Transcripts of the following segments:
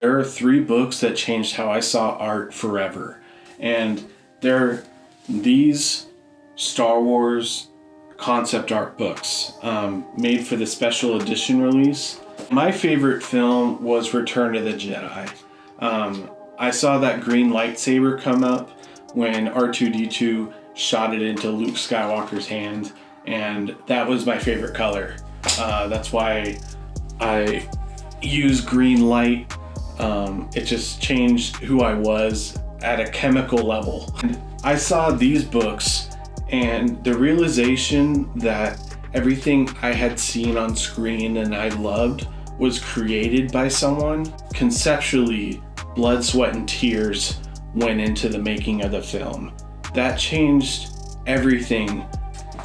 There are 3 books that changed how I saw art forever. And they're these Star Wars concept art books made for the special edition release. My favorite film was Return of the Jedi. I saw that green lightsaber come up when R2-D2 shot it into Luke Skywalker's hand, and that was my favorite color. That's why I use green light. It just changed who I was at a chemical level. I saw these books and the realization that everything I had seen on screen and I loved was created by someone. Conceptually, blood, sweat, and tears went into the making of the film. That changed everything.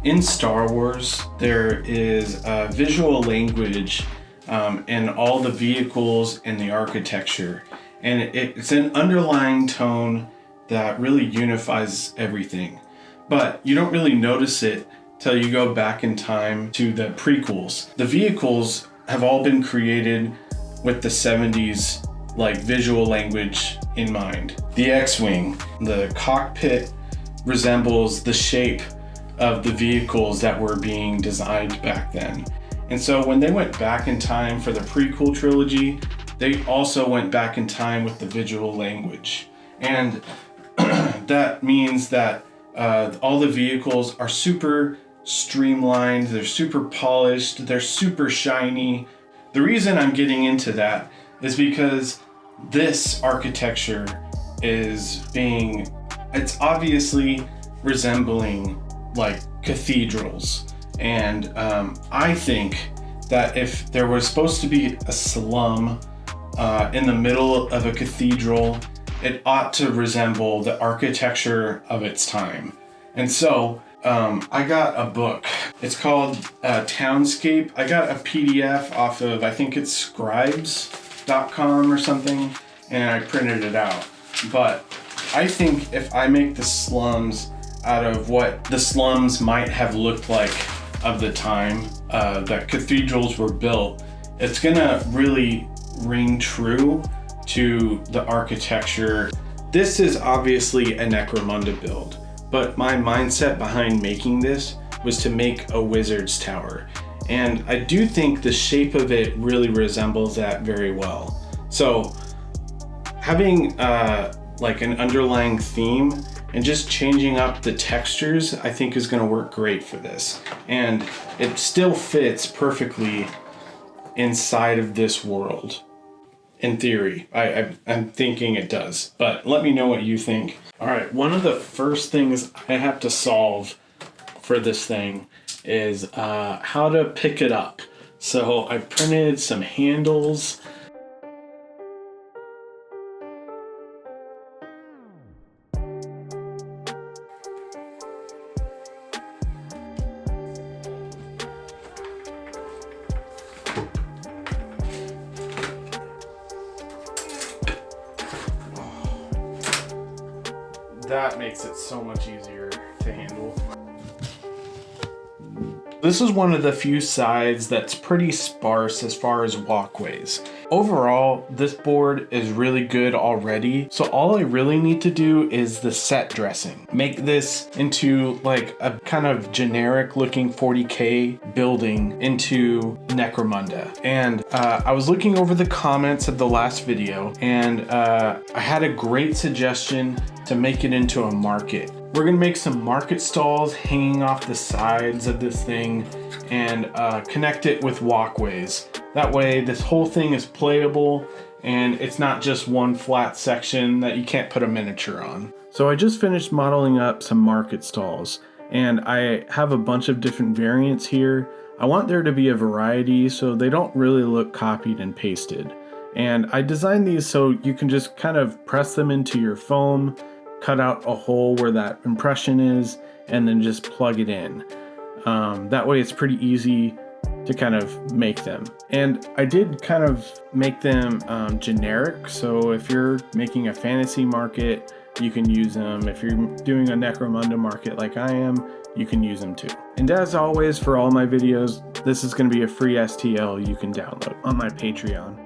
In Star Wars, there is a visual language in all the vehicles and the architecture. And it's an underlying tone that really unifies everything. But you don't really notice it till you go back in time to the prequels. The vehicles have all been created with the 70s visual language in mind. The X-Wing, the cockpit resembles the shape of the vehicles that were being designed back then. And so when they went back in time for the prequel trilogy, they also went back in time with the visual language. And that means that all the vehicles are super streamlined, they're super polished, they're super shiny. The reason I'm getting into that is because this architecture it's obviously resembling cathedrals. And I think that if there was supposed to be a slum in the middle of a cathedral, it ought to resemble the architecture of its time. And so I got a book. It's called Townscape. I got a PDF off of, I think it's scribes.com or something, and I printed it out. But I think if I make the slums out of what the slums might have looked like of the time that cathedrals were built, it's gonna really ring true to the architecture. This is obviously a Necromunda build, but my mindset behind making this was to make a wizard's tower. And I do think the shape of it really resembles that very well. So having an underlying theme and just changing up the textures, I think is gonna work great for this. And it still fits perfectly inside of this world. In theory, I'm thinking it does, but let me know what you think. All right, one of the first things I have to solve for this thing is how to pick it up. So I printed some handles. That makes it so much easier to handle. This is one of the few sides that's pretty sparse as far as walkways. Overall, this board is really good already, so all I really need to do is the set dressing. Make this into a kind of generic looking 40K building into Necromunda. And I was looking over the comments of the last video, and I had a great suggestion to make it into a market. We're gonna make some market stalls hanging off the sides of this thing and connect it with walkways. That way this whole thing is playable and it's not just one flat section that you can't put a miniature on. So I just finished modeling up some market stalls and I have a bunch of different variants here. I want there to be a variety so they don't really look copied and pasted. And I designed these so you can just kind of press them into your foam, cut out a hole where that impression is, and then just plug it in. That way it's pretty easy to kind of make them. And I did kind of make them generic, so if you're making a fantasy market, you can use them. If you're doing a Necromunda market like I am, you can use them too. And as always, for all my videos, this is going to be a free STL you can download on my Patreon.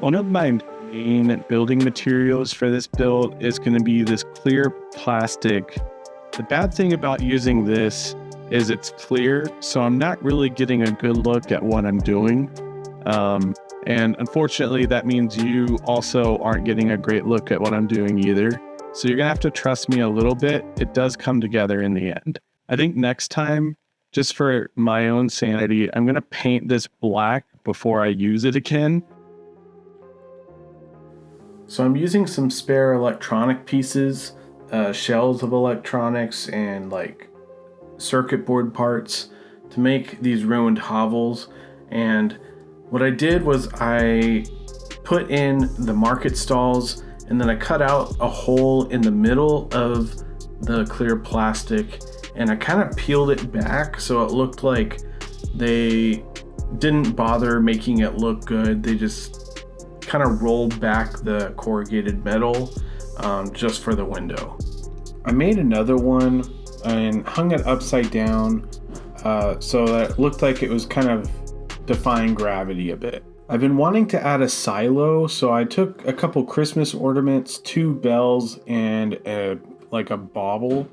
One of my main building materials for this build is going to be this clear plastic. The bad thing about using this is it's clear, so I'm not really getting a good look at what I'm doing. And unfortunately, that means you also aren't getting a great look at what I'm doing either. So you're going to have to trust me a little bit. It does come together in the end. I think next time, just for my own sanity, I'm going to paint this black before I use it again. So I'm using some spare electronic pieces, shells of electronics, and like circuit board parts to make these ruined hovels. And what I did was I put in the market stalls, and then I cut out a hole in the middle of the clear plastic, and I kind of peeled it back so it looked like they didn't bother making it look good. They just kind of rolled back the corrugated metal just for the window. I made another one and hung it upside down so that it looked like it was kind of defying gravity a bit. I've been wanting to add a silo, so I took a couple Christmas ornaments, 2 bells, and a bauble,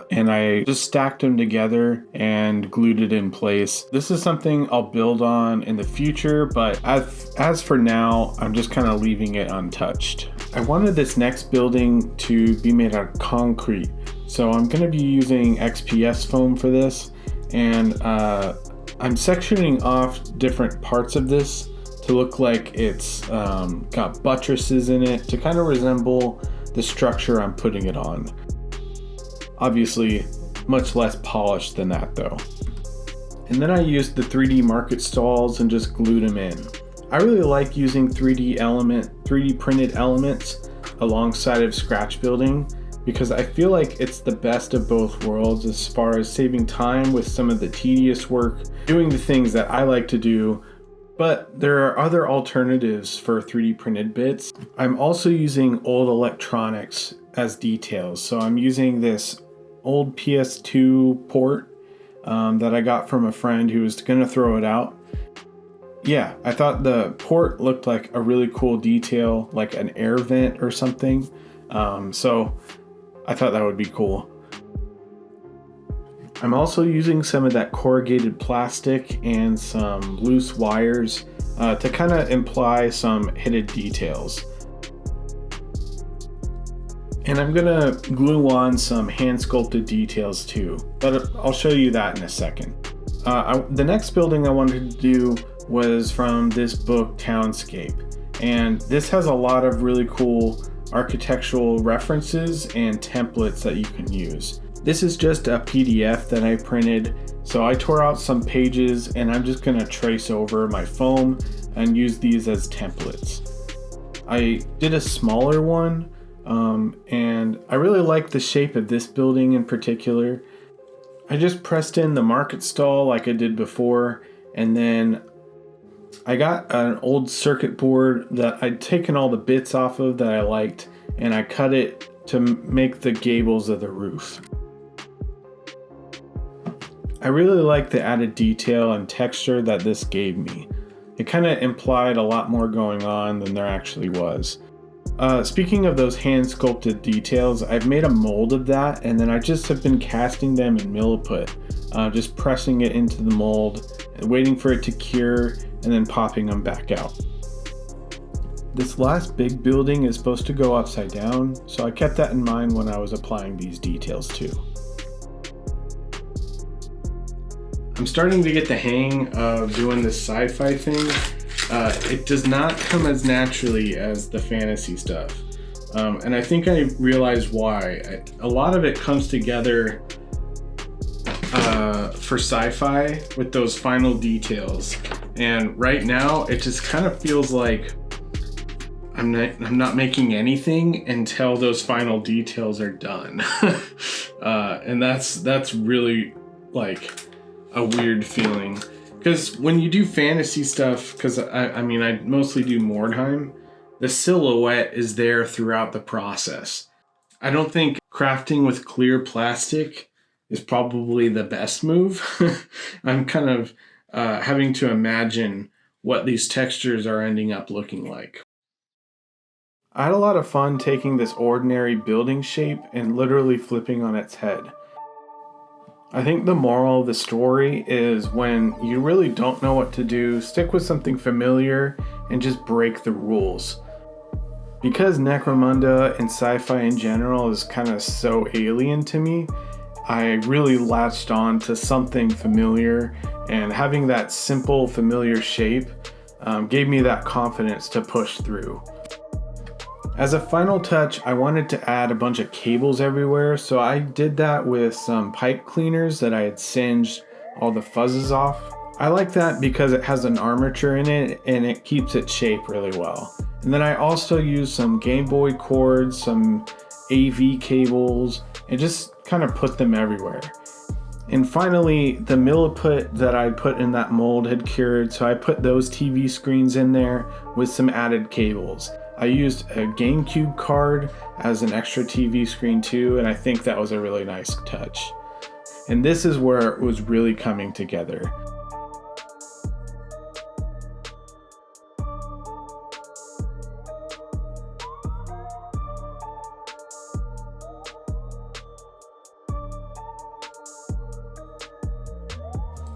and I just stacked them together and glued it in place. This is something I'll build on in the future, but as for now, I'm just kind of leaving it untouched. I wanted this next building to be made out of concrete, so I'm going to be using XPS foam for this, and I'm sectioning off different parts of this to look like it's got buttresses in it to kind of resemble the structure I'm putting it on. Obviously, much less polished than that though. And then I used the 3D market stalls and just glued them in. I really like using 3D printed elements alongside of scratch building because I feel like it's the best of both worlds as far as saving time with some of the tedious work, doing the things that I like to do. But there are other alternatives for 3D printed bits. I'm also using old electronics as details. So I'm using this old PS2 port that I got from a friend who was going to throw it out. Yeah, I thought the port looked like a really cool detail, like an air vent or something. So I thought that would be cool. I'm also using some of that corrugated plastic and some loose wires to kind of imply some hidden details. And I'm gonna glue on some hand sculpted details too, but I'll show you that in a second. The next building I wanted to do was from this book, Townscape. And this has a lot of really cool architectural references and templates that you can use. This is just a PDF that I printed, so I tore out some pages and I'm just gonna trace over my foam and use these as templates. I did a smaller one, and I really like the shape of this building in particular. I just pressed in the market stall like I did before, and then I got an old circuit board that I'd taken all the bits off of that I liked, and I cut it to make the gables of the roof. I really like the added detail and texture that this gave me. It kind of implied a lot more going on than there actually was. Speaking of those hand sculpted details, I've made a mold of that, and then I just have been casting them in milliput, just pressing it into the mold, waiting for it to cure, and then popping them back out. This last big building is supposed to go upside down, so I kept that in mind when I was applying these details too. I'm starting to get the hang of doing this sci-fi thing. It does not come as naturally as the fantasy stuff. And I think I realized why. A lot of it comes together for sci-fi with those final details. And right now, it just kind of feels like I'm not making anything until those final details are done. And that's really like a weird feeling. Because when you do fantasy stuff, because I mean, I mostly do Mordheim, the silhouette is there throughout the process. I don't think crafting with clear plastic is probably the best move. I'm kind of having to imagine what these textures are ending up looking like. I had a lot of fun taking this ordinary building shape and literally flipping on its head. I think the moral of the story is when you really don't know what to do, stick with something familiar and just break the rules. Because Necromunda and sci-fi in general is kind of so alien to me, I really latched on to something familiar, and having that simple, familiar shape gave me that confidence to push through. As a final touch, I wanted to add a bunch of cables everywhere, so I did that with some pipe cleaners that I had singed all the fuzzes off. I like that because it has an armature in it and it keeps its shape really well. And then I also used some Game Boy cords, some AV cables, and just kind of put them everywhere. And finally, the milliput that I put in that mold had cured, so I put those TV screens in there with some added cables. I used a GameCube card as an extra TV screen too, and I think that was a really nice touch. And this is where it was really coming together.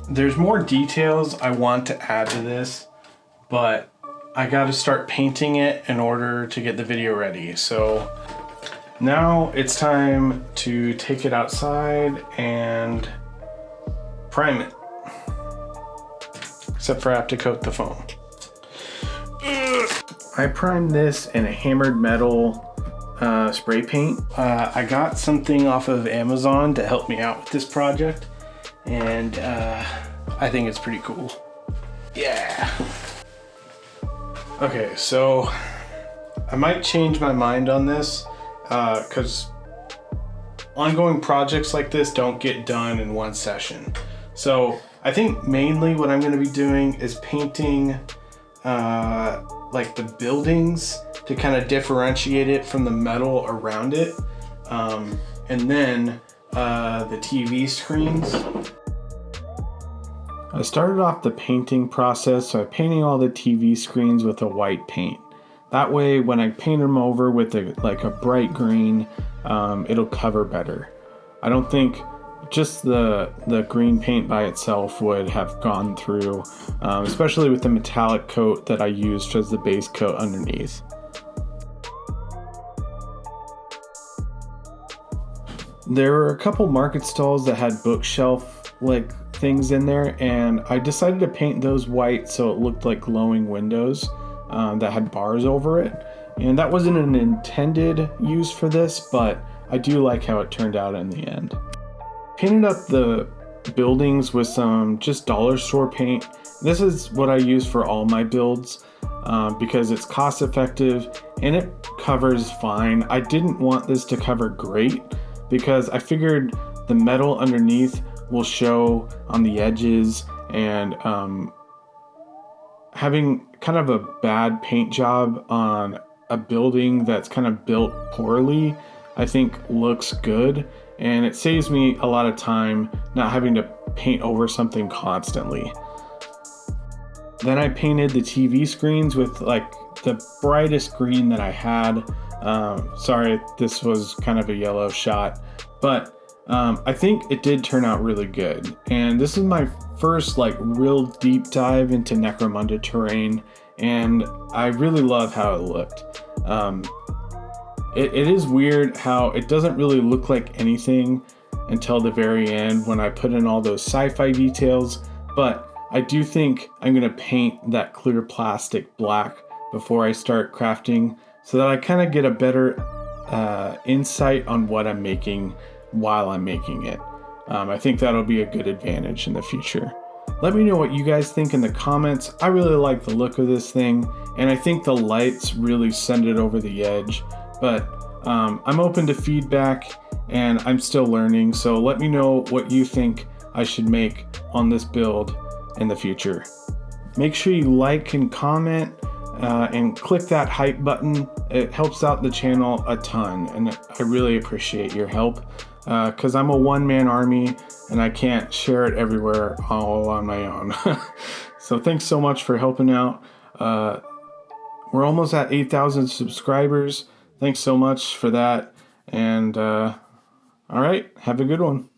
There's more details I want to add to this, but I got to start painting it in order to get the video ready. So now it's time to take it outside and prime it. Except for I have to coat the foam. I primed this in a hammered metal spray paint. I got something off of Amazon to help me out with this project, and I think it's pretty cool. Yeah. Okay, so I might change my mind on this because ongoing projects like this don't get done in one session. So I think mainly what I'm going to be doing is painting like the buildings to kind of differentiate it from the metal around it, and then the TV screens. I started off the painting process by painting all the TV screens with a white paint. That way, when I paint them over with a bright green, it'll cover better. I don't think just the green paint by itself would have gone through, especially with the metallic coat that I used as the base coat underneath. There were a couple market stalls that had bookshelf-like things in there, and I decided to paint those white so it looked like glowing windows that had bars over it. And that wasn't an intended use for this, but I do like how it turned out in the end. Painted up the buildings with some just dollar store paint. This is what I use for all my builds because it's cost effective and it covers fine. I didn't want this to cover great because I figured the metal underneath will show on the edges, and having kind of a bad paint job on a building that's kind of built poorly, I think looks good, and it saves me a lot of time not having to paint over something constantly. Then I painted the TV screens with like the brightest green that I had. Sorry, this was kind of a yellow shot, but I think it did turn out really good. And this is my first like real deep dive into Necromunda terrain, and I really love how it looked. It is weird how it doesn't really look like anything until the very end when I put in all those sci-fi details, but I do think I'm going to paint that clear plastic black before I start crafting so that I kind of get a better insight on what I'm making while I'm making it. I think that'll be a good advantage in the future. Let me know what you guys think in the comments. I really like the look of this thing, and I think the lights really send it over the edge, but I'm open to feedback and I'm still learning, so let me know what you think I should make on this build in the future. Make sure you like and comment and click that hype button. It helps out the channel a ton, and I really appreciate your help because I'm a one-man army and I can't share it everywhere all on my own. So thanks so much for helping out. we're almost at 8,000 subscribers. Thanks so much for that. And all right, have a good one.